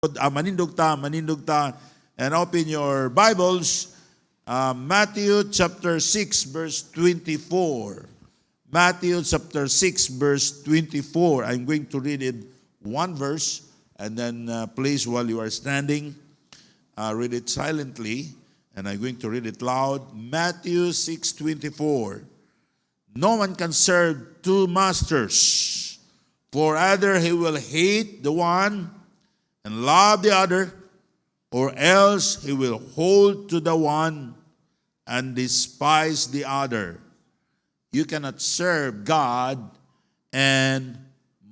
manindog ta, and open your Bibles, Matthew chapter 6, verse 24. Matthew chapter 6, verse 24. I'm going to read it one verse, and then please, while you are standing, read it silently, and I'm going to read it loud. Matthew 6:24. No one can serve two masters, for either he will hate the one and love the other, or else he will hold to the one and despise the other. You cannot serve God and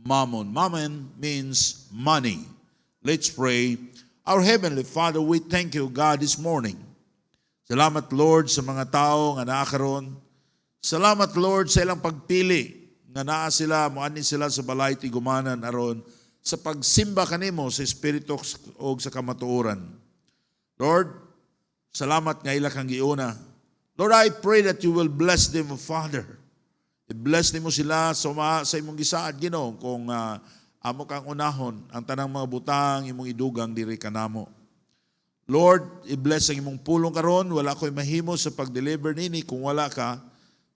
mammon. Mammon means money. Let's pray. Our Heavenly Father, we thank you, God, this morning. Salamat, Lord, sa mga tao nga naakaroon. Salamat, Lord, sa ilang pagpili nga naa sila, muanin sila sa balay ti gumanan aron sa pagsimba kanimo sa Espiritu o sa kamatuoran. Lord, salamat nga ila kang giuna. Lord, I pray that you will bless them, Father. I-bless nimo sila sa imong gisaad, Ginoo, kung amo kang unahon ang tanang mga butang imong idugang diri kanamo. Lord, i-bless ang imong pulong karon. Wala ko'y mahimo sa pag-deliver nini kung wala ka.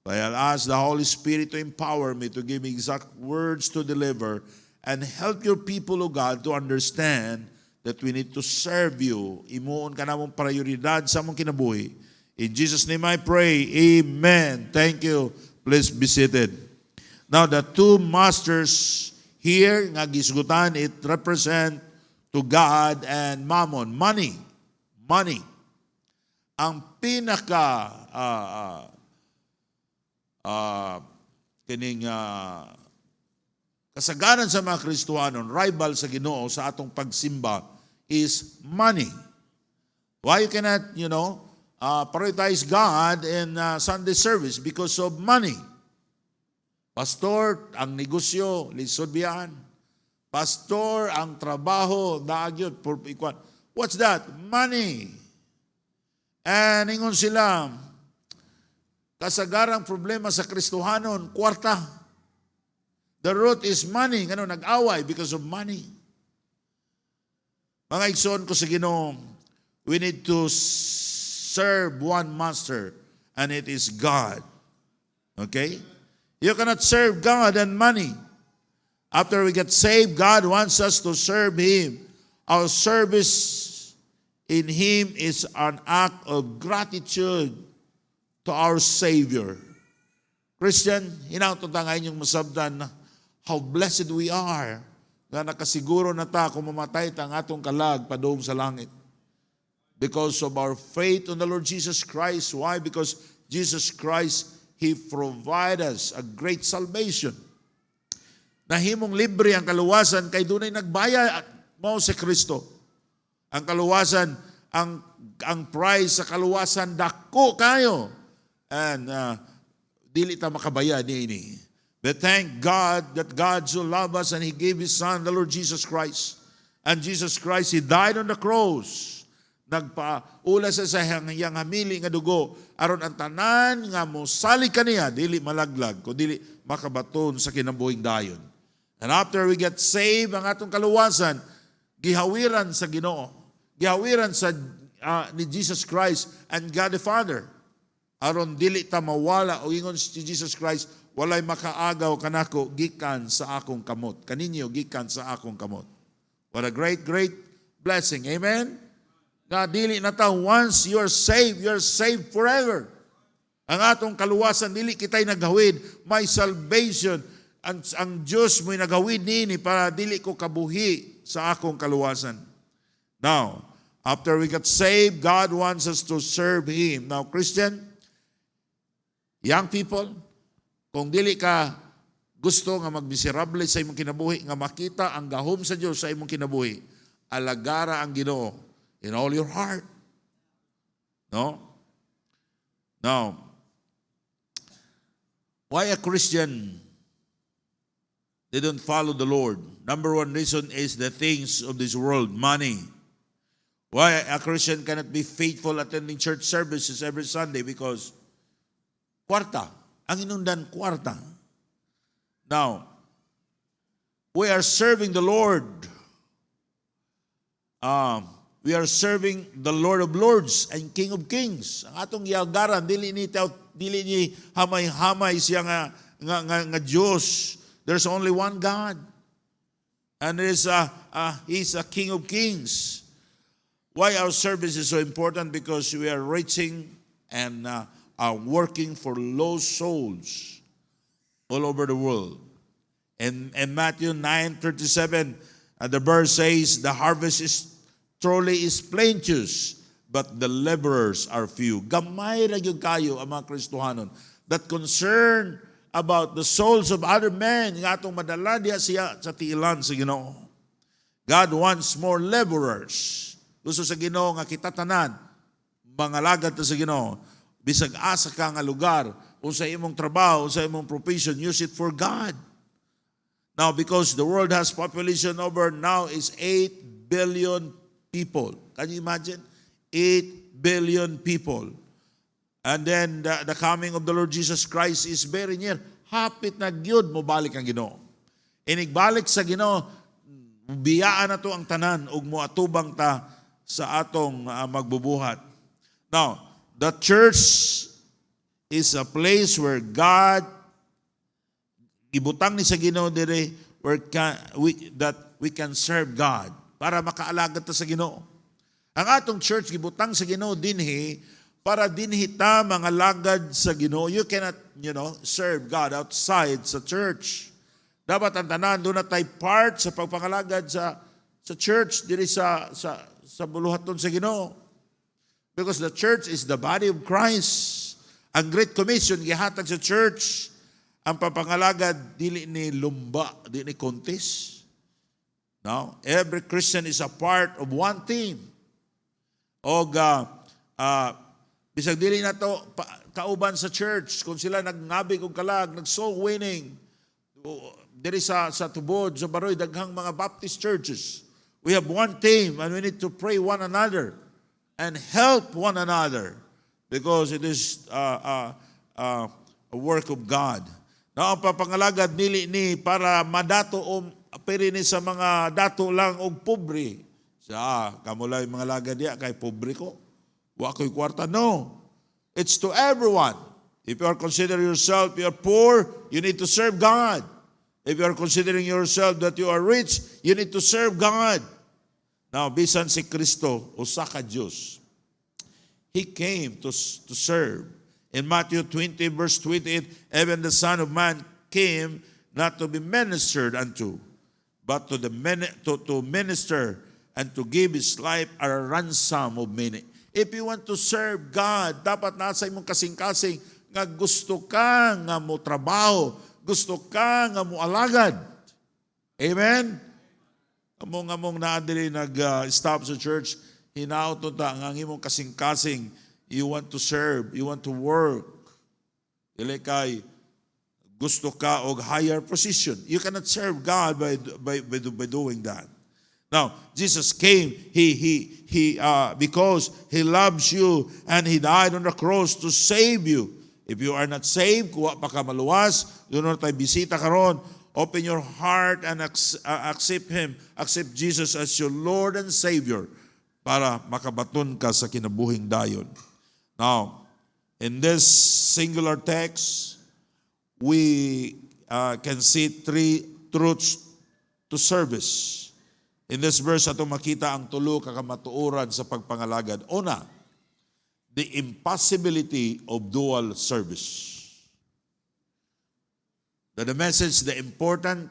But I'll ask the Holy Spirit to empower me to give me exact words to deliver and help your people, O God, to understand that we need to serve you. Imuon ka namong prioridad sa among kinabuhi. In Jesus' name I pray, Amen. Thank you. Please be seated. Now, the two masters here, nga gisgutan, it represent to God and mammon, money. Money. Ang pinaka kasagaran sa mga Kristohanon, rival sa Ginoo sa atong pagsimba is money. Why you cannot, prioritize God in Sunday service? Because of money. Pastor, ang negosyo, lisod biyan. Pastor, ang trabaho, daagyot, what's that? Money. And ingon sila, kasagarang problema sa Kristohanon, kwarta. The root is money. Nag-away because of money. Mga igsoon ko sa Ginoo, we need to serve one master, and it is God. Okay? You cannot serve God and money. After we get saved, God wants us to serve Him. Our service in Him is an act of gratitude to our Savior. Christian, hinautot ang inyong masabdan na how blessed we are na nakasiguro na ta kung mamatay ta ang atong kalag padung sa langit. Because of our faith on the Lord Jesus Christ. Why? Because Jesus Christ, He provide us a great salvation. Nahimong libre ang kaluwasan kay dunay nagbaya mao si Kristo. Ang kaluwasan, ang price sa kaluwasan dako kayo. And dili ta makabaya niini. But thank God that God so loved us and He gave His Son, the Lord Jesus Christ. And Jesus Christ, He died on the cross. Nagpaula sa iyang hamili nga dugo aron ang tanan nga mo sali kaniya dili malaglag kundi dili makabaton sa kinabuhing dayon. And after we get saved, ang atong kaluwasan gihawiran sa Ginoo, gihawiran sa ni Jesus Christ and God the Father. Aron dili ta mawala o ingon si Jesus Christ, walay makaagaw kanako gikan sa akong kamot. Kaninyo gikan sa akong kamot. What a great, great blessing. Amen? Na dili na ta, once you're saved forever. Ang atong kaluwasan, dili kita'y naghawid. May salvation. Ang Diyos mo'y naghawid nini para dili ko kabuhi sa akong kaluwasan. Now, after we got saved, God wants us to serve Him. Now, Christian, young people, kung dili ka gusto nga magmiserable sa imong kinabuhi, nga makita ang gahom sa Diyos sa imong kinabuhi, alagara ang Ginoo in all your heart. No? Now, why a Christian, they don't follow the Lord? Number one reason is the things of this world, money. Why a Christian cannot be faithful attending church services every Sunday? Because kwarta. Ang inundan, kwarta. Now, we are serving the Lord we are serving the Lord of Lords and King of Kings. Ang atong giagaran dili ni hamay-hamay siya nga Dios. There's only one God. And He's a King of Kings. Why our service is so important? Because we are reaching and are working for lost souls all over the world. And Matthew 9:37, the verse says, the harvest is truly plenteous, but the laborers are few. Gamay ra gyud kayo ang mga Kristohanon that concern about the souls of other men nga atong madala diha siya sa tiilan sa Ginoo. God wants more laborers. Gusto sa Ginoo nga kita tanan mangalagad ta sa Ginoo. Bisag asa ka nga lugar, unsa imong trabaho, unsa imong profession, use it for God. Now, because the world has population over now is 8 billion people. Can you imagine? 8 billion people. And then the coming of the Lord Jesus Christ is very near. Hapit na gyud mo balik ang Ginoo. Inigbalik sa Ginoo, biyaan na to ang tanan ug mo atubang ta sa atong magbubuhat. Now, the church is a place where God ibutang ni sa Ginoo dire that we can serve God para makaalagad ta sa Ginoo. Ang atong church gibutang sa Ginoo dinhi para dinhi ta mga lagad sa Ginoo. You cannot, serve God outside sa church. Dapat ang tanan doon na tayo part sa pagpangalagad sa church diri sa buluhaton sa Ginoo. Because the church is the body of Christ. Ang Great Commission gihatag sa church. Ang papangalagad dili ni lumba, dili ni contest. Now, every Christian is a part of one team. Og bisag dili na to kauban sa church kung sila nagnabig og kalag, nag-soul winning. Diri sa tubod, sa Baroy, daghang mga Baptist churches. We have one team and we need to pray one another and help one another because it is a work of God. Now, ang papangalagad nili ni para madato o peri ni sa mga dato lang og pobre. Sa kamulay mga lagad diya kay pobre ko. Wa ko'y kwarta. No. It's to everyone. If you are considering yourself you are poor, you need to serve God. If you are considering yourself that you are rich, you need to serve God. Now, bisan si Kristo, usa ka Diyos. He came to serve. In Matthew 20, verse 28, even the Son of Man came not to be ministered unto, but to minister and to give His life a ransom of many. If you want to serve God, dapat nasa imong kasing-kasing nga gusto ka nga mo trabaho, gusto ka nga mo alagad. Amen? Among naadili nag-stop sa church, hinauto ta ang imong kasing-kasing. You want to serve, you want to work. Dili kay gusto ka og higher position. You cannot serve God by doing that. Now, Jesus came, because He loves you and He died on the cross to save you. If you are not saved, kuha pa ka maluwas, doon na tayo bisita karon. Open your heart and accept Him, accept Jesus as your Lord and Savior para makabaton ka sa kinabuhing dayon. Now, in this singular text, we can see three truths to service. In this verse, ato makita ang tulo kakamatuoran sa pagpangalagad. Una, the impossibility of dual service. The message, the importance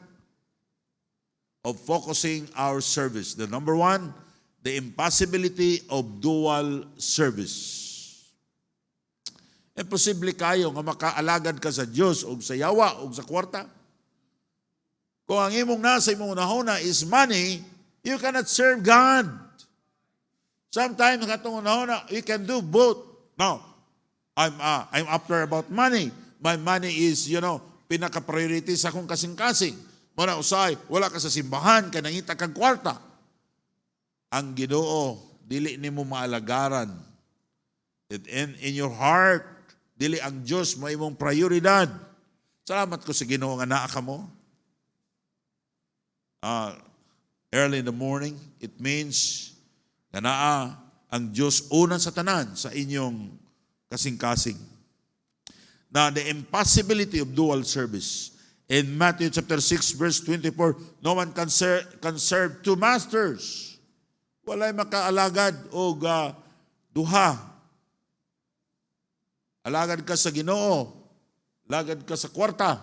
of focusing our service. The number one, the impossibility of dual service. Imposible kayo nga makaalagad ka sa Diyos o sa yawa o sa kwarta. Kung ang imong nasa imong unahuna is money, you cannot serve God. Sometimes katong unahuna, you can do both. Now, I'm after about money. My money is, pinaka-priority sa akong kasing-kasing. Muna usay, wala ka sa simbahan, ka nangita kang kwarta. Ang Ginoo, dili nimo maalagaran. In your heart, dili ang Diyos mo imong prioridad. Salamat ko sa Ginoo nga naa ka mo. Early in the morning, it means Kanaa ang Diyos una sa tanan sa inyong kasing-kasing. Now, the impossibility of dual service. In Matthew chapter 6, verse 24, no one can serve two masters. Walay makaalagad o duha. Alagad ka sa Ginoo, alagad ka sa kwarta.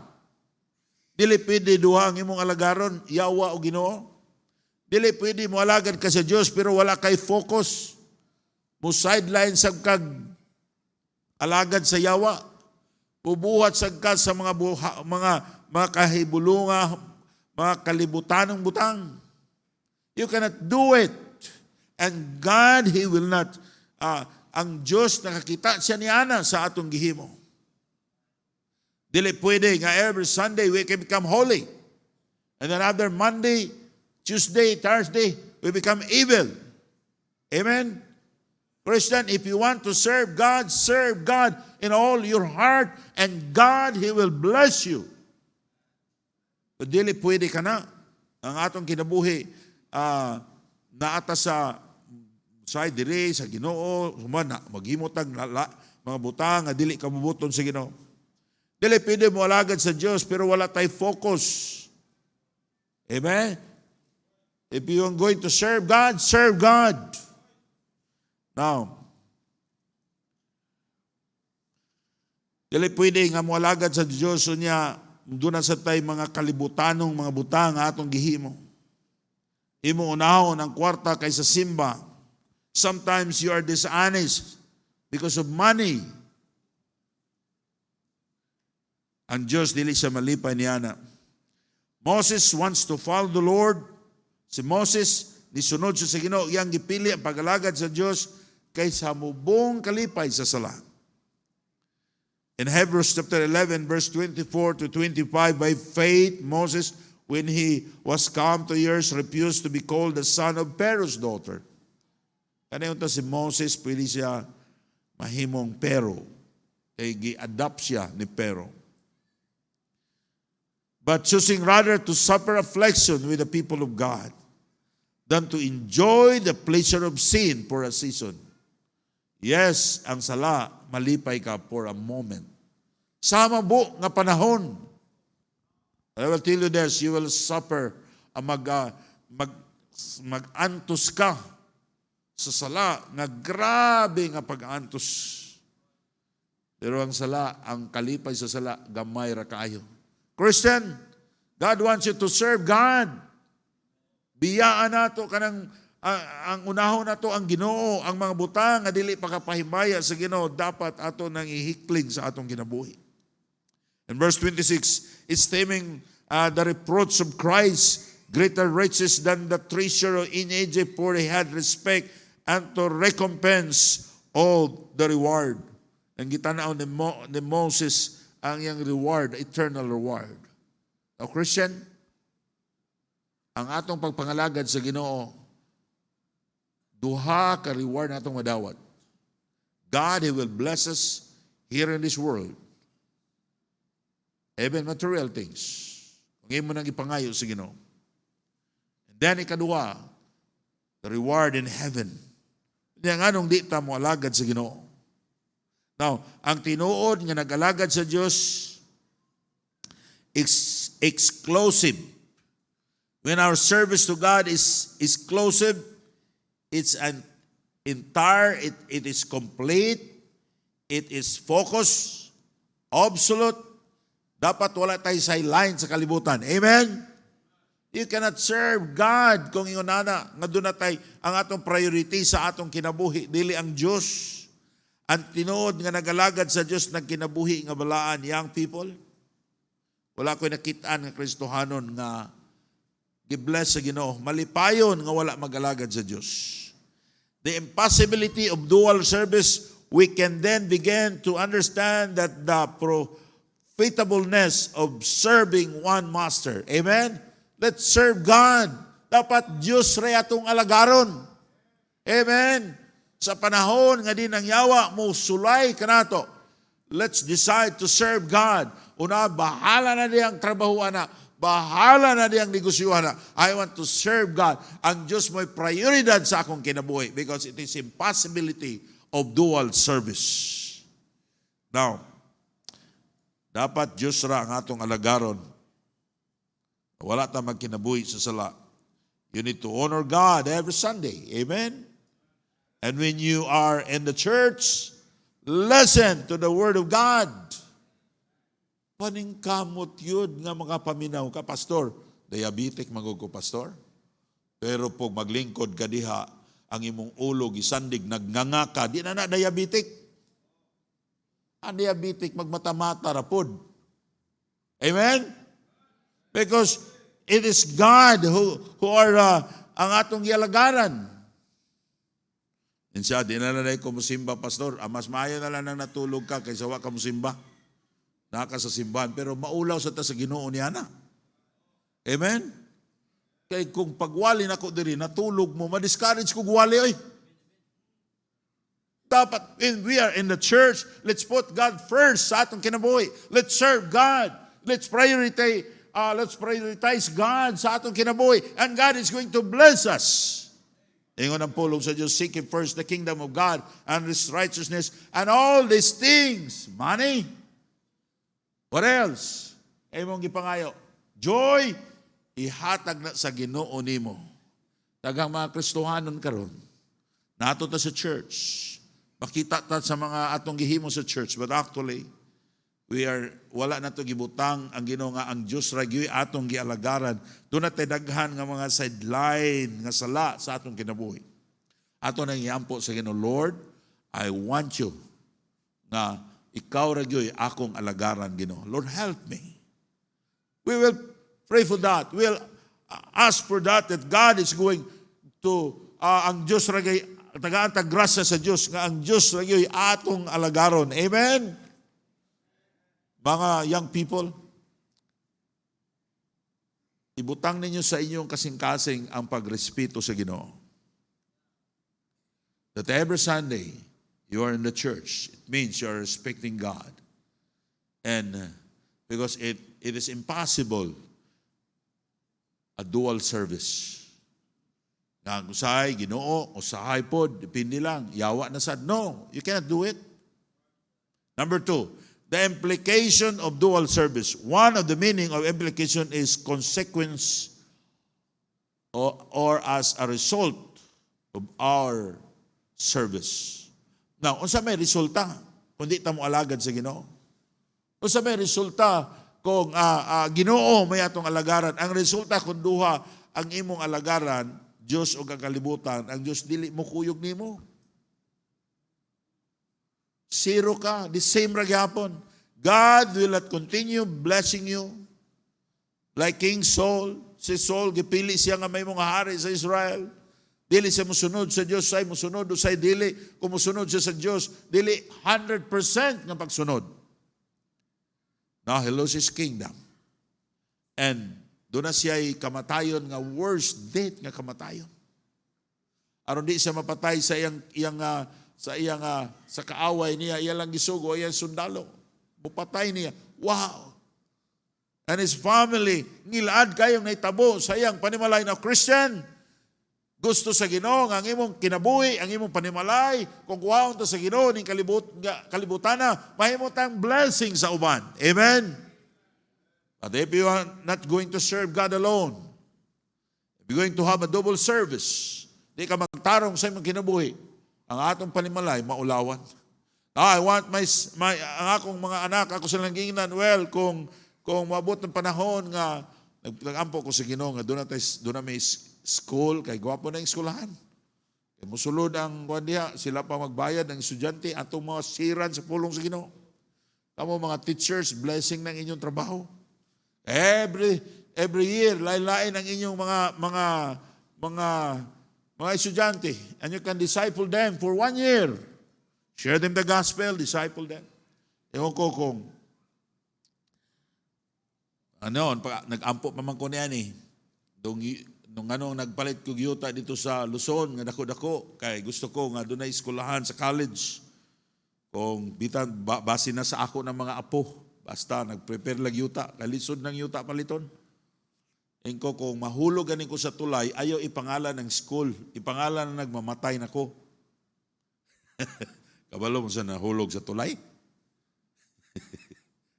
Dili pwede duha ang imong alagaron, yawa o Ginoo. Dili pwede mo alagad ka sa Dios pero wala kay focus. Mo sideline sa kag alagad sa yawa. Pubuhat sa kag sa mga kahibulunga, mga kalibutanong butang. You cannot do it. And God, He will not. Ang Diyos, nakakita siya ni Ana sa atong gihimo. Dili pwede nga every Sunday we can become holy. And then after Monday, Tuesday, Thursday, we become evil. Amen? Christian, if you want to serve God in all your heart, and God, He will bless you. But dili pwede ka na. Ang atong kinabuhi, naata sa side dire, sa Ginoo, maghimotag mga butang, dili ka mabuton sa Ginoo. Dili pwede mo alagad sa Diyos, pero wala tayo focus. Amen? If you are going to serve God, serve God. Now, dili pwede nga mo alagad sa Diyos niya, doon na sa tayo mga kalibutanong mga butang atong gihimo. Imo unahon ang kwarta kaysa simba. Sometimes you are dishonest because of money. Ang Diyos dili siya malipay niana. Moses wants to follow the Lord. Si Moses, nisunod siya sa Ginoo, iyang gipili ang pagalagad sa Diyos kaysa mubong kalipay sa sala. In Hebrews chapter 11, verse 24 to 25, by faith, Moses, when he was come to years, refused to be called the son of Pharaoh's daughter. Kanayon si Moses, pwede siya mahimong Pero. Kaya gi-adapt siya ni Pero. But choosing rather to suffer affliction with the people of God than to enjoy the pleasure of sin for a season. Yes, ang sala, malipay ka for a moment. Sama bu nga panahon. I will tell you this, you will suffer, mag-antos ka sa sala, nga grabe nga pag-antos. Pero ang sala, ang kalipay sa sala, gamay ra kaayo. Christian, God wants you to serve God. Biyaan nato kanang ang unahon nato ang Ginoo, ang mga butang nga dili pakapahimbaya sa Ginoo dapat ato nang ihikling sa atong kinabuhi. In verse 26, it's stemming the reproach of Christ, greater riches than the treasure in Egypt, for he had respect and to recompense all the reward. Ang gitanaw ni Moses ang iyang reward, eternal reward. Now, Christian, ang atong pagpangalagad sa Ginoo, duha ka reward natong madawat. God, He will bless us here in this world. Even material things. Kung mo nang ipangayo sa Ginoo. And then, ikaduha, the reward in heaven. Yang anong di ta mo alagad sa Ginoo. Now, ang tinuod nga nag-alagad sa Diyos, exclusive. When our service to God is exclusive, it's an entire, it is complete, it is focused, absolute. Dapat wala tayo sideline sa kalibutan. Amen? You cannot serve God kung ingon na nga doon na tayo ang atong priority sa atong kinabuhi. Dili ang Diyos. Ang tinuod nga nagalagad sa Diyos ng kinabuhi nga balaan, young people. Wala ko'y nakitaan nga Kristohanon nga gi-bless sa Ginoo. Malipayon nga wala magalagad sa Diyos. The impossibility of dual service, we can then begin to understand that the profitableness of serving one master. Amen? Let's serve God. Dapat Diyos ray atong alagaron. Amen? Sa panahon nga din ang yawa mo sulay kanato. Let's decide to serve God. Una, bahala na di ang trabaho na. bahala na diyang negosyuhan na. I want to serve God. Ang Diyos mo'y prioridad sa akong kinabuhi because it is impossibility of dual service. Now, dapat Diyos ra ang atong alagaron. Wala ta magkinabuhi sa sala. You need to honor God every Sunday. Amen? And when you are in the church, listen to the Word of God. Paningkamot yun nga mga paminaw ka, pastor. Diabetic magod ko, pastor. Pero pag maglingkod ka diha, ang imong ulo gisandig, nagnanga ka, di na diabetic. Ang diabetic, magmata-mata rapod. Amen? Because it is God who are ang atong gialagaran. Insya, di na lang ko musimba, pastor. Mas maayo na lang nang natulog ka kaysa wa ka musimba. Naka sa simbahan, pero maulaw sa ta sa Ginoo niya na. Amen? Kaya kung pagwali na ko diri, natulog mo, ma-discourage ko gwali, oy. Dapat, when we are in the church, let's put God first sa atong kinabuhi. Let's serve God. Let's prioritize God sa atong kinabuhi. And God is going to bless us. Ingon ang pulong sa Diyos, seek Him first the kingdom of God and His righteousness and all these things. Money. What else? Imong gipangayo. Joy, ihatag na sa Ginoo nimo. Daghang mga Kristohanon karon, nato ta sa church. Makita ta sa mga atong gihimo sa church, but actually wala na to gibutang ang Ginoo nga ang Dios ra gyud atong gialagaran. Doon na tay daghan nga mga sideline nga sala sa atong kinabuhi. Ato nang iampo sa Ginoo, Lord, I want you na ikaw ra gyud akong alagaran, Ginoo. Lord, help me. We will pray for that. We'll ask for that God is going to ang Dios ra gyud tagaan grasya sa Dios nga ang Dios ra gyud atong alagaron. Amen. Mga young people, ibutang ninyo sa inyong kasing-kasing ang pagrespeto sa Ginoo. That every Sunday, you are in the church. It means you are respecting God. And because it is impossible a dual service. Nga usahay, Ginoo, usahay pod, depende lang. Yawa na sad. No, you cannot do it. Number 2, the implication of dual service. One of the meaning of implication is consequence or as a result of our service. Now, unsa may resulta kung di ta mo alagad sa Ginoo? Unsa may resulta kung Ginoo may atong alagaran? Ang resulta kung duha ang imong alagaran, Dios o kalibutan, ang Dios dili mo kuyog nimo. Zero ka, the same ra gyapon. God will not continue blessing you like King Saul. Si Saul gipili siya nga may mga hari sa Israel. Dili siya musunod sa Diyos, say musunod o say dili. Kung musunod siya sa Diyos, dili 100% ng pagsunod. Now, he lost his kingdom. And doon na siya'y kamatayon nga worst death nga kamatayon. Aron di siya mapatay sa sa kaaway niya, iya lang gisugo, iyang sundalo. Bupatay niya. Wow! And his family, ngilaad kayong naitabo sa iyang panimalay na Christian. Gusto sa Ginoo ang imong kinabuhi, ang imong panimalay, kung kuhaon ta sa Ginoo ning kalibutana, mahimong tang blessing sa uban. Amen. But if you are not going to serve God alone, if you're going to have a double service, di ka magtarong sa imong kinabuhi, ang atong panimalay maulawan. I want ang akong mga anak, ako silang gingan, well, kung maabot ng panahon nga nag-ampo ko sa Ginoo nga doon na may school, kay gwapo na yung skulahan. Kay musulod ang kuwan diha, sila pa magbayad ng estudyante, atong mga siran sa pulong sa Ginoo. Kamo mga teachers, blessing ng inyong trabaho. Every year, lain-lain ang inyong mga estudyante. And you can disciple them for 1 year. Share them the gospel, disciple them. Ewan ko kung nag-ampo pa man ko niyan eh. Nung nagpalit ko giyuta dito sa Luzon, nga dako-dako, kay gusto ko nga doon na eskulahan sa college. Kung bitan, base na sa ako ng mga apo. Basta nag-prepare lang yuta, kalisod ng yuta paliton. Ingko kung mahulog ganin ko sa tulay, ayaw ipangalan ng school. Ipangalan na nagmamatay na ko. Kabalo mo sa nahulog sa tulay?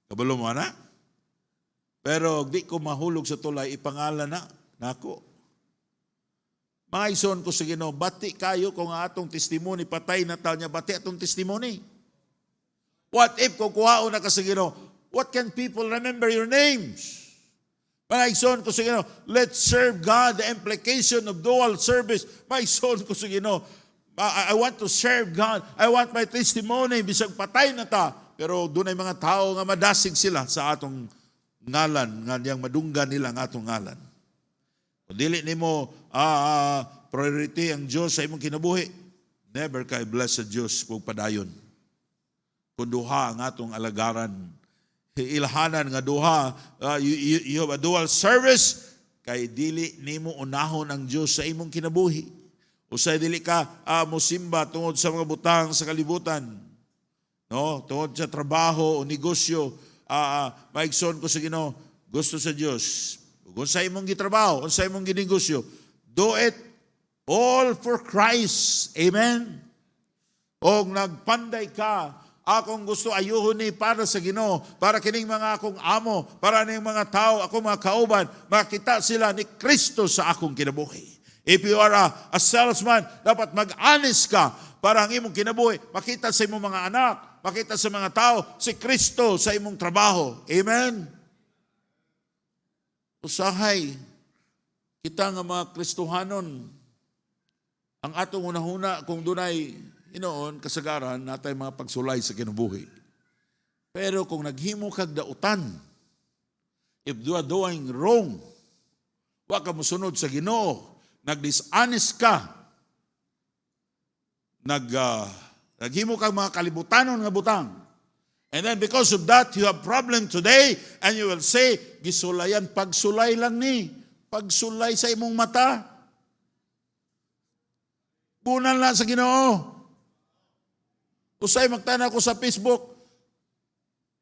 Kabalo mo na? Pero di ko mahulog sa tulay, ipangalan na nako. Mga ison ko sa Ginoo, bati kayo kung atong testimony, patay na taon niya, bati atong testimony. What if kung kuhaon na ka sa Ginoo, what can people remember your names? Mga ison ko sa Ginoo, let's serve God, the implication of dual service. Mga ison ko sa Ginoo, I want to serve God. I want my testimony, bisag patay na ta. Pero doon ay mga tao nga madasig sila sa atong ngalan, nga niyang madunggan nila ang atong ngalan. Kung dili nimo priority ang Diyos sa imong kinabuhi, never kay bless sa Diyos kung padayon. Kung duha ang atong alagaran, ilhanan nga duha, you have a dual service, kay dili nimo unahon ang Diyos sa imong kinabuhi. Usay dili ka mosimba tungod sa mga butang sa kalibutan. No, tungod sa trabaho o negosyo, maigsoon ko sa Ginoo, gusto sa Dios. Kung sa imong gitrabaho, kung sa imong ginegosyo, do it all for Christ. Amen. O nagpanday ka, akong gusto ayuhon ni para sa Ginoo, para kining mga akong amo, para ning mga tao, akong mga kauban, makita sila ni Kristo sa akong kinabuhi. If you are a salesman, dapat mag-honest ka para ang imong kinabuhi, makita sa imong mga anak, makita sa mga tao, si Kristo sa imong trabaho. Amen? Usahay, kita nga mga Kristohanon, ang atong unahuna kung dunay inoon kasagaran natay mga pagsulay sa kinabuhi. Pero kung naghimo kag dautan, if you are doing wrong, wa ka mosunod sa Ginoo, nag-dishonest ka, naghimo kang mga kalibutanon nga butang. And then because of that, you have problem today, and you will say, gisulayan, pagsulay lang ni. Pagsulay sa imong mata. Bunan lang sa Ginoo. Usay magtana ko sa Facebook,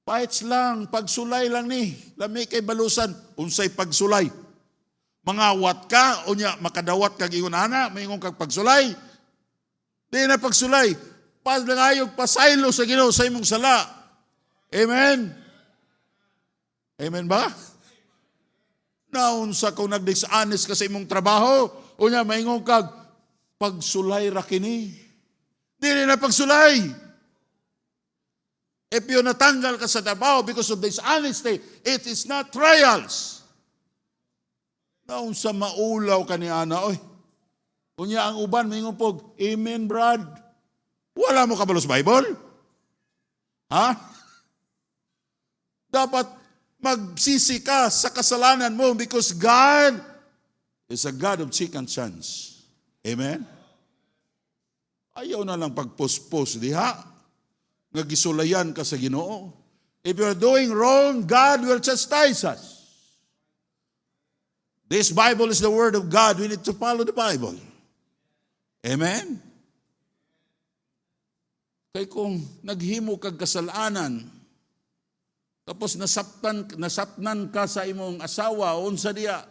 fights lang, pagsulay lang ni. Lami kay balusan, unsay pagsulay. Mangawat ka, o niya, makadawat kag ingon ana, mayingon kag pagsulay. Di na pagsulay. Palangayog pasaylo sa Ginoo sa imong sala. Amen? Amen ba? Naunsa kung nag-dishonest ka sa imong trabaho, o niya, mayingon kag pagsulay ra kini. Di na pagsulay. If you natanggal ka sa trabaho because of dishonesty, it is not trials. Naunsa maulaw ka ni ana, oy. Unya ang uban mingon pog, amen, Brad. Wala mo kabalos Bible? Ha? Dapat magsisi ka sa kasalanan mo because God is a God of second chance. Amen? Ayaw na lang pagpospos diha. Nagisulayan ka sa Ginoo. If you're doing wrong, God will chastise us. This Bible is the Word of God. We need to follow the Bible. Amen? Kaya kung naghimo kag kasalanan, tapos nasapnan ka sa imong asawa, unsa diya,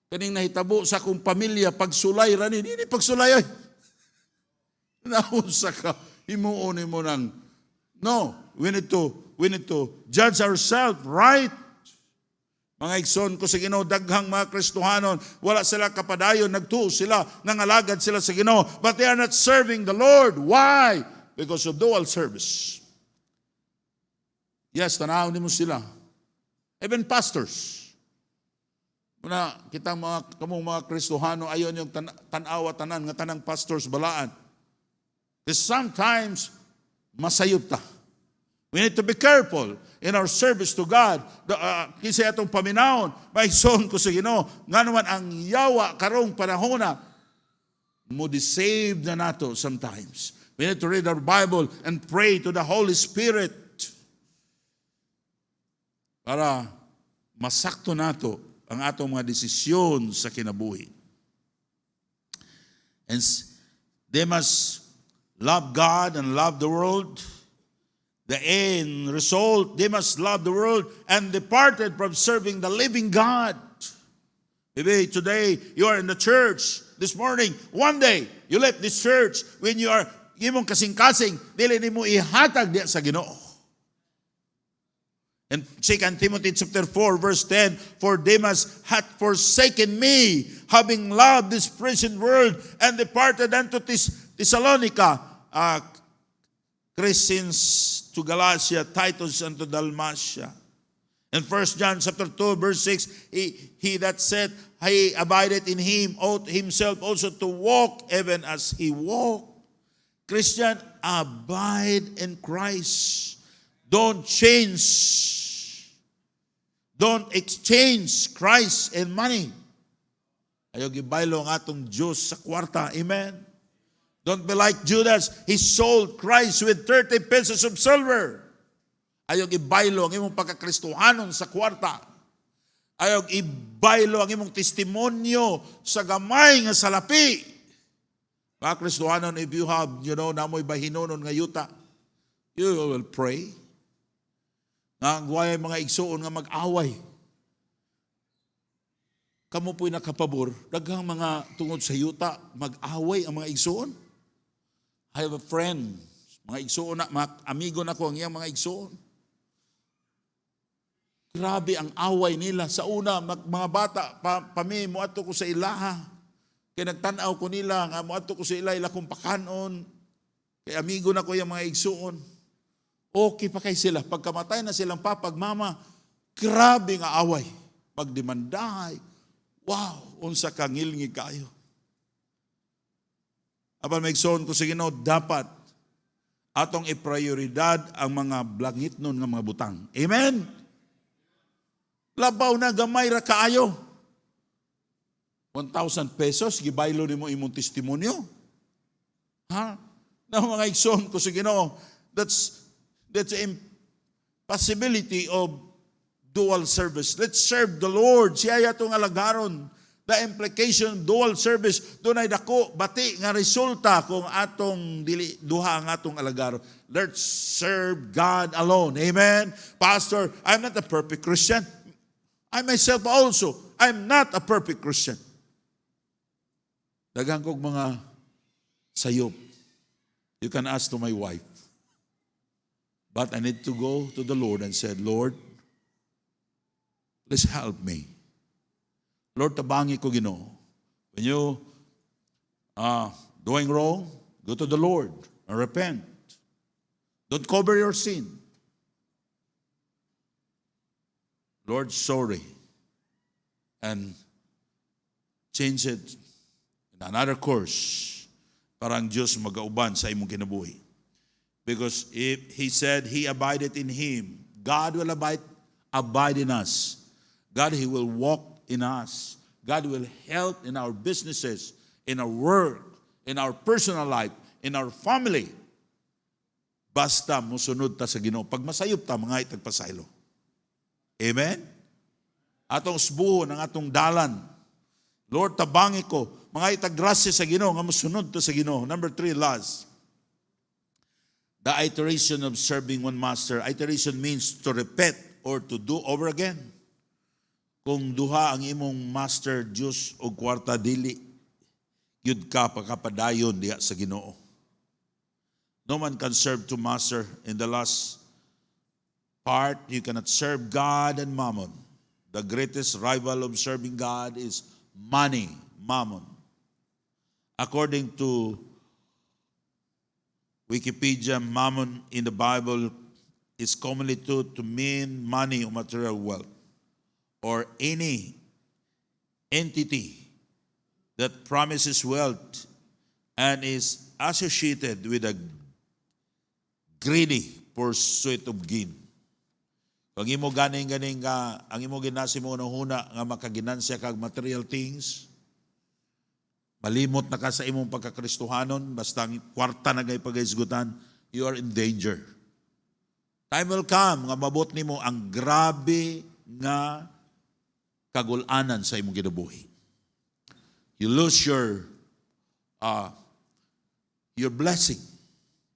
kaning nahitabo sa akong pamilya, pagsulay ra ni, hindi pagsulay ay. Naunsa ka, himuon mo ng, no, we need to judge ourselves, right? Mga igsoon ko sa Ginoo, daghang mga Kristohanon, wala sila kapadayon, nagtuo sila, nangalagad sila sa Ginoo, but they are not serving the Lord. Why? Because of dual service. Yes, tanaw nimo sila. Even pastors. Muna, kitang kamong mga Kristohano, ayon yung tanawa tanan, nga tanang pastors balaan. Because sometimes, masayop ta. We need to be careful in our service to God. Kinsa atong paminahon, maigsoon ko sa Ginoo, nga naman ang yawa karong panahon na, mo disave na nato sometimes. We need to read our Bible and pray to the Holy Spirit para masakto nato ang atong mga desisyon sa kinabuhi. And they must love God and love the world. The end result, they must love the world and departed from serving the living God. Maybe today you are in the church this morning. One day you left this church when you are imong kasing-kasing dili nimo ihatag diya sa Ginoo. In 2 Timothy chapter 4 verse 10, for Demas hath forsaken me, having loved this present world, and departed unto Thessalonica, Crescens to Galatia, Titus unto Dalmatia. In 1 John chapter 2 verse 6, he that said he abideth in him ought himself also to walk even as he walked. Christian, abide in Christ. Don't change. Don't exchange Christ and money. Ayaw gibaylo ang atong Diyos sa kwarta. Amen? Don't be like Judas. He sold Christ with 30 pesos of silver. Ayaw gibaylo ang imong pagkakristohanon sa kwarta. Ayaw gibaylo ang imong testimonyo sa gamay nga salapi. Mga kristohanon, if you have, namoy bahinonon nga yuta, you will pray. Nga guway mga igsuon nga mag-away. Kamu po'y nakapabor, daghang mga tungod sa yuta, mag-away ang mga igsuon. I have a friend, mga igsuon na, mga amigo na ko ang iyang mga igsuon. Grabe ang away nila. Sa una, mga bata, pami, muato ko sa ilaha. Kaya nagtanaw ko nila, nga muato ko sa ila kong pakanon. Kaya amigo na ko yung mga igsuon. Okay pa kay sila. Pagkamatay na silang papagmama, grabe nga away. Pagdemandahay, wow, unsa kangilngi kayo. Apan may igsoon ko sa Ginoo, dapat atong iprioridad ang mga blangit nun nga mga butang. Amen? Labaw na gamay ra kaayo. 1,000 pesos, gibaylo nimo imong testimonyo. Ha? Na mga igsoon ko sa Ginoo, that's the impossibility of dual service. Let's serve the Lord. Siya yatong alagaron. The implication of dual service, doon ay dako, bati nga resulta kung atong duha ang atong alagaron. Let's serve God alone. Amen? Pastor, I'm not a perfect Christian. I myself also, I'm not a perfect Christian. Daghang kog mga sayop. You can ask to my wife. But I need to go to the Lord and said, Lord, please help me. Lord, tabangi ko Ginoo. When you doing wrong, go to the Lord and repent. Don't cover your sin. Lord, sorry. And change it in another course para ang Diyos magauban sa imong kinabuhi. Because if He said He abideth in Him, God will abide in us. God, He will walk in us. God will help in our businesses, in our work, in our personal life, in our family. Basta musunod ta sa Ginoo. Pag masayop ta, mga itagpasaylo. Amen? Atong subuhon ang atong dalan. Lord, tabangi ko, mga itagrasya sa Ginoo, nga musunod ta sa Ginoo. Number 3, last. The iteration of serving one master. Iteration means to repeat or to do over again. Kung duha ang imong master, Diyos o kwarta dili, yun ka pagkapadayon diya sa Ginoo. No man can serve two master. In the last part, you cannot serve God and mammon. The greatest rival of serving God is money, mammon. According to Wikipedia, mammon in the Bible is commonly thought to mean money or material wealth, or any entity that promises wealth and is associated with a greedy pursuit of gain. Kung imo ganing ka, ang imo ginasi mo huna nga makaginansya kag material things, malimot na ka sa imong pagkakristohanon, basta ang kwarta na gay pagaisgutan, you are in danger. Time will come, nga mabot nimo ang grabe nga kagulanan sa imong kinabuhi. You lose your blessing.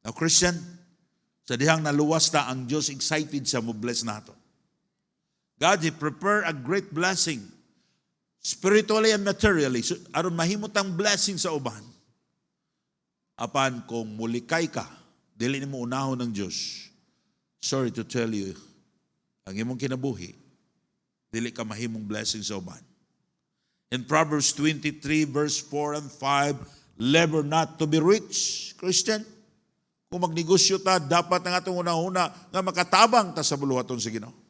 Now, Christian, sa dihang naluwas na ang Diyos, excited siya mo bless nato. God, He prepare a great blessing. spiritually and materially, so, aron mahimot ang blessing sa uban. Apan kung mulikay ka, dili nimo unahon ng Dios. Sorry to tell you, ang imong kinabuhi, dili ka mahimong blessing sa uban. In Proverbs 23 verse 4 and 5, labor not to be rich, Christian. Kung magnegosyo ta, dapat ang atong una-una nga makatabang ta sa buluhaton sa Ginoo.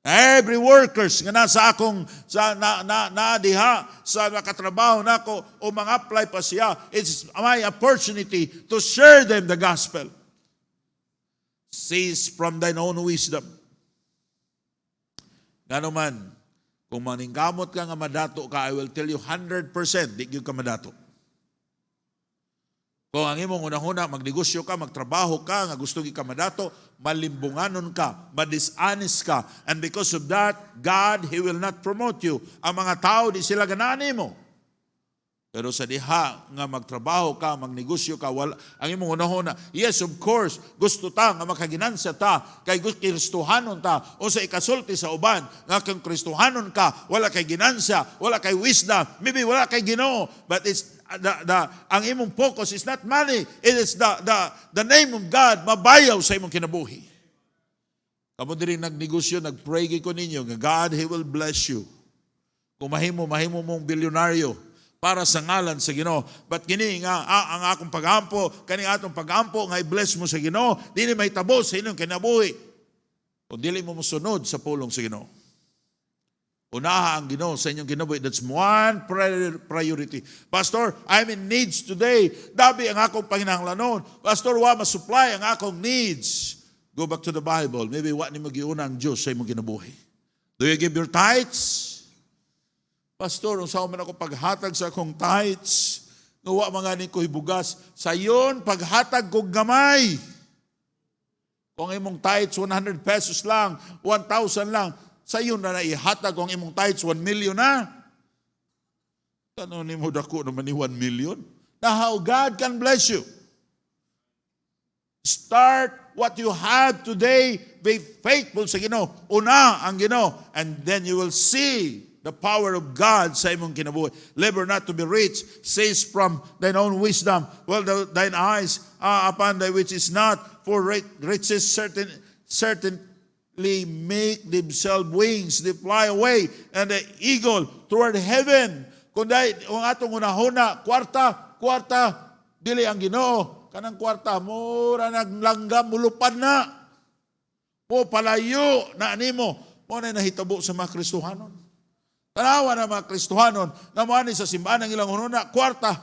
Every workers nga nasa akong diha sa nakatrabaho nako o mga apply pa siya, it's my opportunity to share them the gospel. Cease from thine own wisdom. Ngano man, kung maningkamot ka nga madato ka, I will tell you 100% di gyud ka madato. Kung ang imong unahuna, magnegosyo ka, magtrabaho ka, nga gusto ka madato, malimbunganon ka, madishonest ka, and because of that, God, He will not promote you. Ang mga tao, di sila ganani mo. Pero sa diha, nga magtrabaho ka, magnegosyo ka, ang imong unahuna, yes, of course, gusto ta, nga makaginansya ta, kay Kristohanon ta, o sa ikasulti sa uban, nga kung Kristohanon ka, wala kay ginansya, wala kay wisdom, maybe wala kay Ginoo, but it's ang imong focus is not money, it is the name of God, mabayaw sa imong kinabuhi. Kamo diri nagnegosyo, nagpray ko ninyo, nga God, He will bless you. Kung mahimo mong bilyonaryo, para sa ngalan sa Ginoo. But kini nga ang akong pagampo, kani atong pagampo nga i-bless mo sa Ginoo, dili mahitabo sa inyong kinabuhi. Kung dili mo mosunod sa pulong sa Ginoo. Unaha ang Ginoo sa inyong kinabuhi. That's one priority. Pastor, I'm in needs today. Dabi ang akong panginahanglanon. Pastor, wa ma-supply ang akong needs. Go back to the Bible. Maybe wa ni magiuna ang Diyos sa imong kinabuhi. Do you give your tithes? Pastor, unsa man ako paghatag sa akong tithes, nuwa mga ni ko hibugas, sayon paghatag kog gamay. Kung imong tithes 100 pesos lang, 1,000 lang, sayon na naihatag kung imong tithes 1 million na. Tanong nimo dako naman ni 1 million. Now how God can bless you. Start what you have today, be faithful sa Ginoo. Una ang Ginoo, and then you will see the power of God sa imong kinabuhi. Labor not to be rich, says from thine own wisdom. Well, thine eyes are upon that which is not, for riches certainly make themselves wings, they fly away, and the eagle toward heaven. Kung atong unahuna, kwarta, dili ang Ginoo. Kanang kwarta, mura naglanggam, mulupad na. Mo palayo na animo. Mo na nahitabo sa mga Kristohanon. Tanawa na mga Kristohanon na maani sa simbahan ng ilang hununa, kwarta.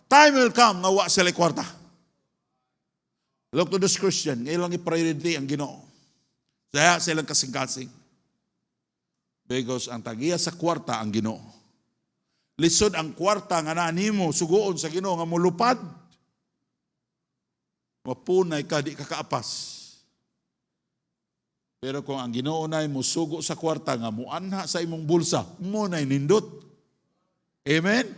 Time will come nga wa sila kwarta. Look to this Christian, ilang i-priority ang Ginoo. Kaya silang kasing-kasing. Because ang tagiya sa kwarta ang Ginoo. Lisod ang kwarta nga naanimo, sugoon sa Ginoo nga mulupad. Mapunay ka, di ka kaapas. Pero kung ang Ginoo nay musugo sa kwarta nga muanha sa imong bulsa, mo nay nindot. Amen?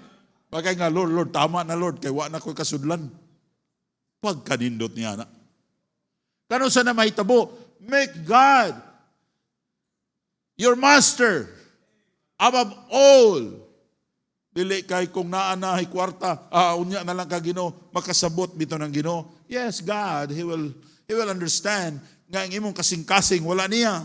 Bagay nga, Lord, tama na Lord, kay wa na ko'y kasudlan. Pagkanindot niya na. Kano sa na mahitabo? Make God your master above all. Dili kay kung naanahay kwarta, unya na lang ka Ginoo, makasabot bito ng Ginoo. Yes, God, He will understand nga ang imong kasing-kasing, wala niya.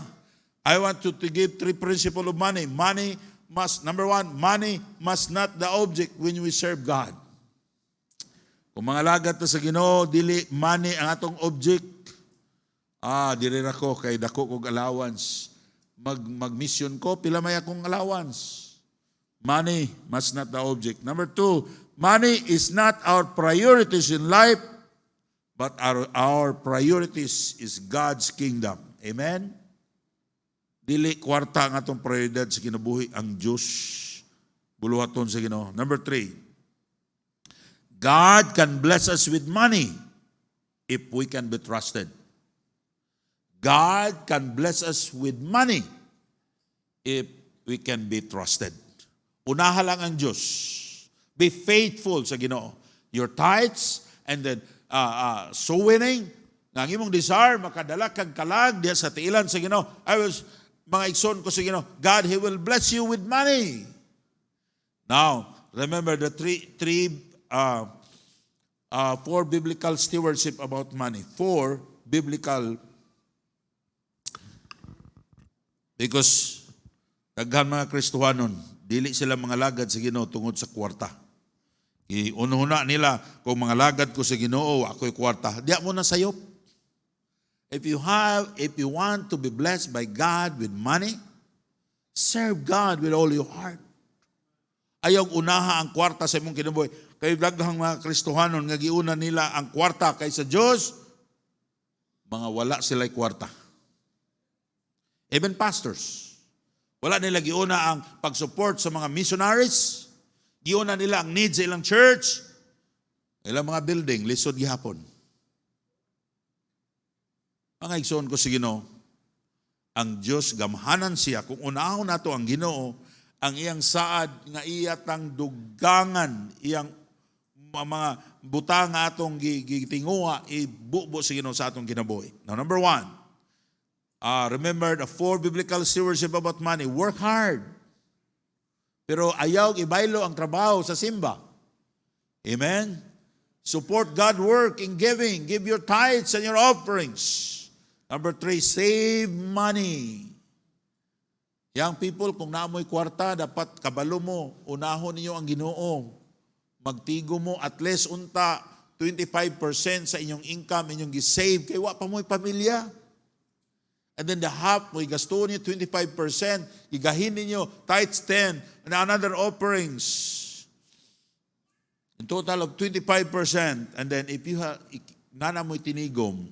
I want to give 3 principles of money. Money must, number 1, money must not the object when we serve God. Kung mga lagat na sa Ginoo, dili money ang atong object. Dili na ko, kay dako kog allowance. Mag-mission ko, pila may akong allowance. Money must not the object. Number 2, money is not our priorities in life, but our priorities is God's kingdom. Amen? Dili kwarta ang atong prioridad sa kinabuhi, ang Diyos. Buluhaton sa Ginoo. Number 3, God can bless us with money if we can be trusted. God can bless us with money if we can be trusted. Unaha lang ang Diyos. Be faithful sa Ginoo. Your tithes, and then so winning, nga ang imong desire, makadala kag kalag diya sa tiilan sa Ginoo. Mga igsoon ko sa Ginoo, God, He will bless you with money. Now, remember the four biblical stewardship about money. Four biblical, because daghan mga Kristohanon, dili sila mga lagad sa Ginoo tungod sa kwarta. Iunhuna nila, kung mga lagad ko sa Ginoo, ako'y kwarta. Diya mo na sayop. If you want to be blessed by God with money, serve God with all your heart. Ayaw unaha ang kwarta sa imong kinabuhi. Kay daghang mga Kristohanon nga giuna nila ang kwarta kaysa Dios, mga wala sila'y kwarta. Even pastors, wala nila giuna ang pag-support sa mga missionaries, giuna nila ang needs sa ilang church, ilang mga building, lisod gihapon. Mga igsoon ko si Ginoo, ang Diyos gamhanan siya, kung unahon nato ang Ginoo, ang iyang saad nga iyatang dugangan, iyang mga butang nga atong gitinguha, ibubo sa Ginoo sa atong kinabuhi. Now, number 1, remember the four biblical stewardship about money. Work hard. Pero ayaw ibaylo ang trabaho sa simba. Amen? Support God's work in giving. Give your tithes and your offerings. Number 3, save money. Young people, kung naamoy kwarta, dapat kabalo mo, unahon ninyo ang Ginoo. Magtigo mo at least unta 25% sa inyong income, inyong gisave, kay wa pa mo'y pamilya. And then the half, mo'y gasto niyo 25%, igahin ninyo, tithes 10, and another offerings. In total of 25%. And then if you nana mo'y tinigom,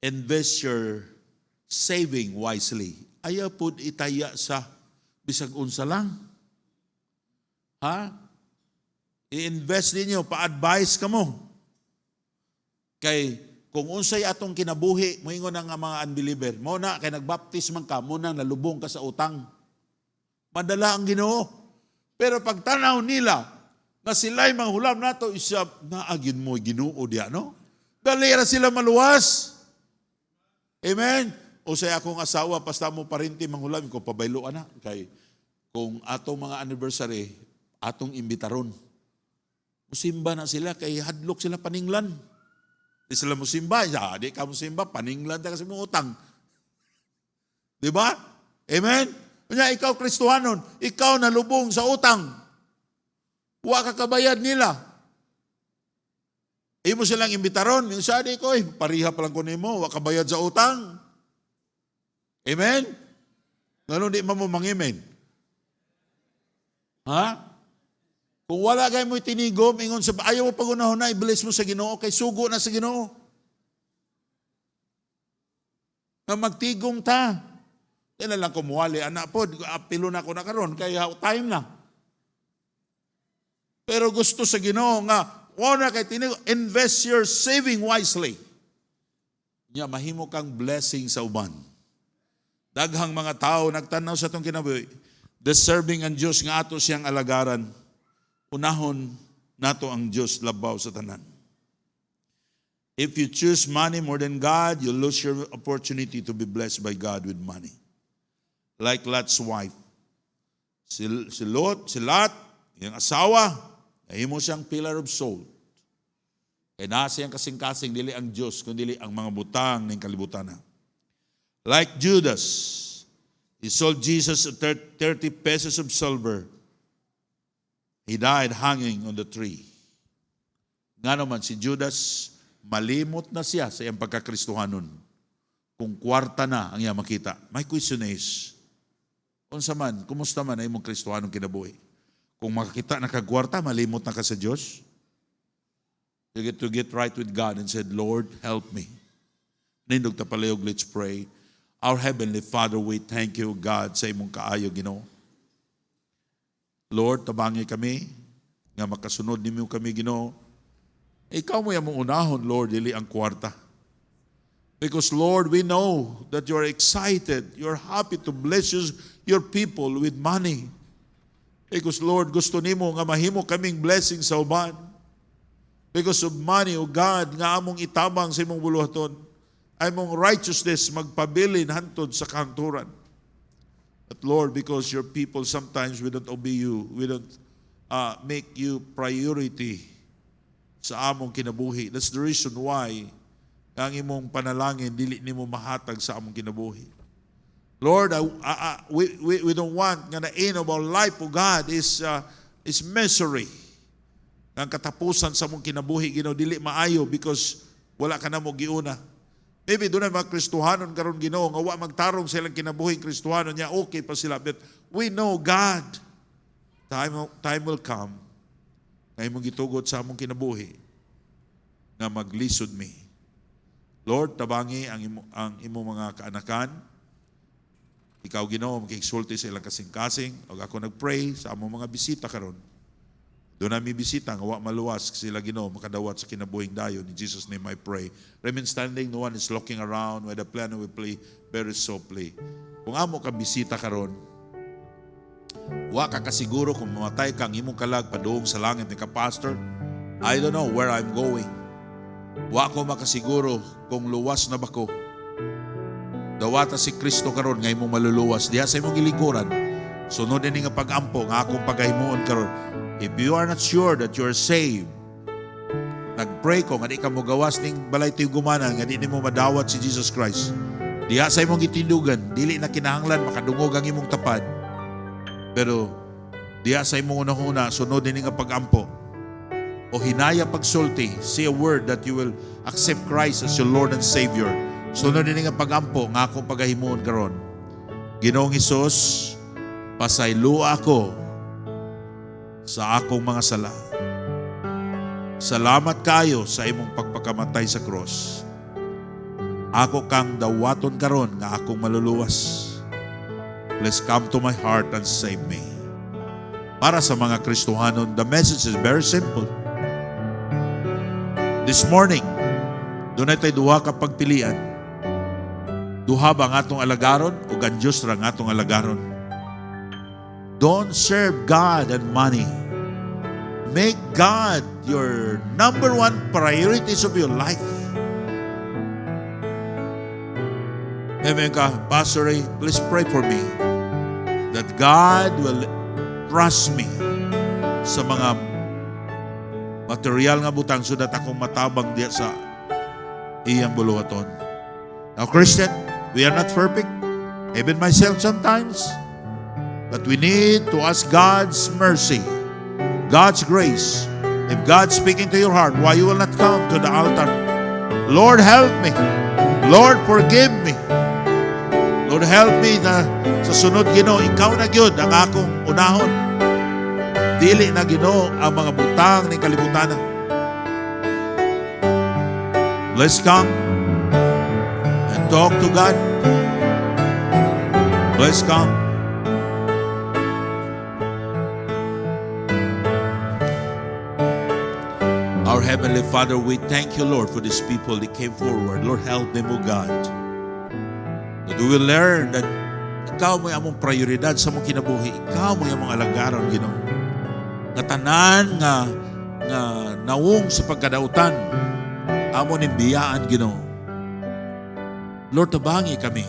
invest your saving wisely. Ayaw po itaya sa bisag unsa lang. Ha? I-invest ninyo, pa-advise ka mo. Kay kung unsay atong kinabuhi, moingon nga mga unbeliever, mo na kay nagbaptis man ka, mo na nalubong ka sa utang. Madala ang Ginoo. Pero pag tanaw nila na sila'y manghulam nato, isa naagin mo Ginoo diya, no? Dalira sila maluwas. Amen? O say akong asawa, pasta mo parinti manghulam, ko pabaylo na. Kay kung atong mga anniversary, atong imbitaron. Musimba na sila, kay hadlok sila paninglan. Di sila musimba, di ka musimba, paninglan na kasi mong utang. Di ba? Amen? Kanya ikaw Kristohanon, ikaw nalubong sa utang. Huwag ka kabayad nila. Imo silang imbitaron, yung sadi ko, pariha pa lang ko nimo, huwag kabayad sa utang. Amen? Ngano di mo mangimen? Ha? Kung wala kayo mo'y tinigom, ingon sa ayaw mo pagunahon na, ibilis mo sa Ginoo, kay sugo na sa Ginoo. Na magtigom ta. Yan na lang kumuwali, anak po, apilo na ako na karon, kaya time na. Pero gusto sa Ginoo nga, wala kay tinigom, invest your saving wisely. Nya mahimo kang blessing sa uban. Daghang mga tao nagtanaw sa itong kinabuhi, deserving ang Diyos nga ato siyang alagaran. Unahon nato ang Diyos labaw sa tanan. If you choose money more than God, you lose your opportunity to be blessed by God with money. Like Lot's wife. Si Lot, yung asawa, nahimo siyang pillar of salt. Kaya nasa siyang kasing-kasing, dili ang Diyos, kundi ang mga butang ng kalibutan na. Like Judas, he sold Jesus 30 pesos of silver. He died hanging on the tree. Nga naman, si Judas, malimot na siya sa iyang pagkakristohanon. Kung kwarta na ang iyang makita. My question is, unsa man, kumusta man ay mong kristohanong kinabuhi? Kung makakita na kagwarta, malimot na ka sa Diyos. You get to get right with God and said, Lord, help me. Nindog tapalayog, let's pray. Our Heavenly Father, we thank you, God, sa imong kaayo, Ginoo. Lord, tabangi kami, nga makasunod nimo kami, Ginoo. Ikaw mo yung unahon, Lord, dili ang kwarta. Because, Lord, we know that you're excited, you're happy to bless your people with money. Because, Lord, gusto nimo nga mahimo kaming blessing sa uban. Because of money, O God, nga among itabang sa imong buluhaton, ay mong righteousness magpabilin hantod sa kahangturan. But Lord, because your people sometimes we don't obey you, we don't make you priority sa among kinabuhi. That's the reason why ang imong panalangin dili nimo mahatag sa among kinabuhi. Lord, we don't want nga the end of our life, O God, is misery. Ang katapusan sa among kinabuhi, Ginoo, dili maayo because wala ka na mo giuna. Maybe doon na mga Kristohanon karon, Ginoo, nga wa magtarong sa ilang kinabuhi Kristohanon niya, okay pa sila. But we know, God, time will come na imong gitugot sa among kinabuhi na maglisod mi. Lord, tabangi ang imong mga kaanakan. Ikaw, Ginoo, makiksulti sa ilang kasing-kasing. O ako nagpray sa among mga bisita karon. Doon namin bisita, nga wa maluwas sila, Ginoo, makadawat sa kinabuhing dayon. In Jesus' name I pray. Remain standing, no one is looking around. With the piano we play very softly. Kung amo ka bisita karon, wa ka kasiguro kung mamatay kang imong kalag paduong sa langit ni ka-pastor. I don't know where I'm going. Wa ko makasiguro kung luwas na bako. Dawata si Kristo karon nga imong maluluwas diha sa imong gilingkuran. Sunod ini nga pag-ampo nga akong paghimuon karon. If you are not sure that you are saved, nagpray ko nga di ka mo gawas ning balay tigumanan nga di nimo madawat si Jesus Christ. Diha sa imong gitindugan, dili na kinahanglan makadungog ang imong tapad. Pero diha sa imong unahuna sunod ini nga pag-ampo. O hinaya pagsulti, say a word that you will accept Christ as your Lord and Savior. Sunod din nga pagampo nga akong pagahimuon karon. Ginoong Hesus, pasayloa ako sa akong mga sala. Salamat kayo sa imong pagpakamatay sa cross. Ako kang dawaton karon nga akong maluluwas. Please come to my heart and save me. Para sa mga Kristohanon, the message is very simple. This morning, doon ay tayo duha ka pagpilian. Duha ba nga atong alagaron o gandyos ra nga atong alagaron? Don't serve God and money. Make God your number one priorities of your life. Amen ka, Pastor Ray, please pray for me that God will trust me sa mga material nga butang so that akong matabang diya sa iyang buluhaton. Now, Christian, we are not perfect. Even myself sometimes. But we need to ask God's mercy, God's grace. If God's speaking to your heart, why you will not come to the altar? Lord, help me. Lord, forgive me. Lord, help me na sa sunod, Ginoo, ikaw na gyud ang akong unahon. Dili na, Ginoo, ang mga butang ni kalibutan. Let's come and talk to God. Let's come. Our Heavenly Father, we thank you, Lord, for these people that came forward. Lord, help them, O God. That we will learn that ikaw mo yung among prioridad sa mong kinabuhi. Ikaw mo yung mga alagaron, Ginoo. Katanan nga nawong sa pagkadautan amo ning biyaan, Ginoo. Lord, tabangi kami.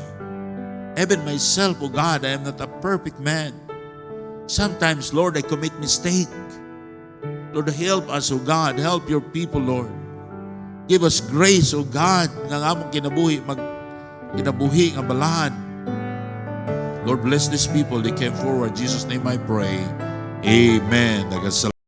Even myself, O God, I am not a perfect man. Sometimes, Lord, I commit mistake. Lord, help us, O God. Help your people, Lord. Give us grace, O God, nga among kinabuhi kinabuhi nga balahan. Lord, bless these people. They came forward. In Jesus' name I pray. Amen.